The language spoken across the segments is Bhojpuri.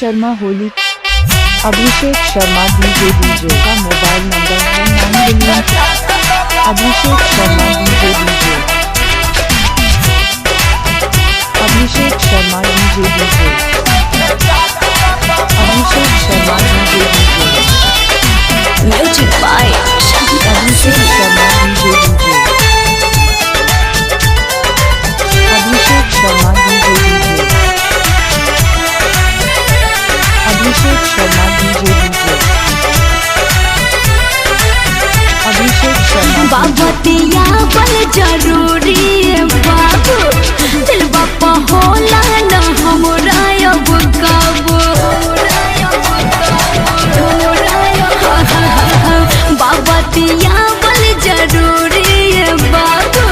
शर्मा होली। अभिषेक शर्मा डीजे का मोबाइल नंबर है 9 billion. Abhishek Sharma DJ Abhishek Sharma DJ Abhishek Sharma DJ music by Abhishek Sharma DJ Abhishek Sharma DJ Abhishek Sharma DJ Abhishek Sharma बाबतिया बल जरूरी है बाबू दिल बापा होला न हमरा अब काबू बाबतिया बल जरूरी है बाबू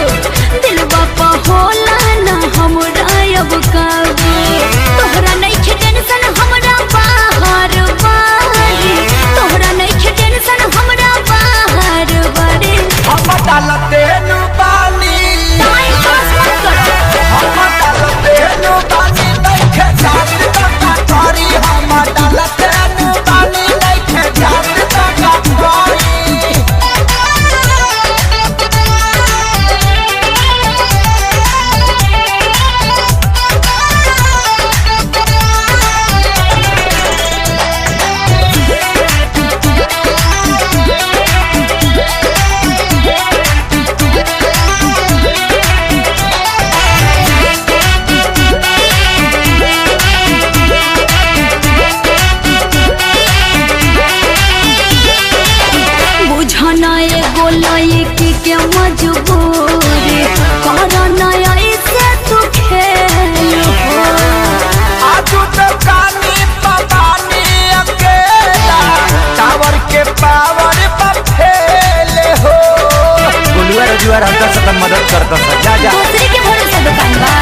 दिल बापा होला न हमरा अब काबू तोहरा नहीं टेंशन हमरा बाहर बारी तोहरा नहीं टेंशन हमरा बाहर बारी हम डालते नु पानी टाइम पास मत करो हम डालते नु पानी नहीं खेसात का कारी हम डालते नु पानी नहीं खेसात का कारी बुझना एगो लड़की के मजबूरी करना ऐसे तू खेल हो आज तो कानी पवानी अकेला टावर के पावर पर फेल हो गुलुआ रजुआ रहता से मदद करता जा जा दूसरे के भरोसे दुकान बा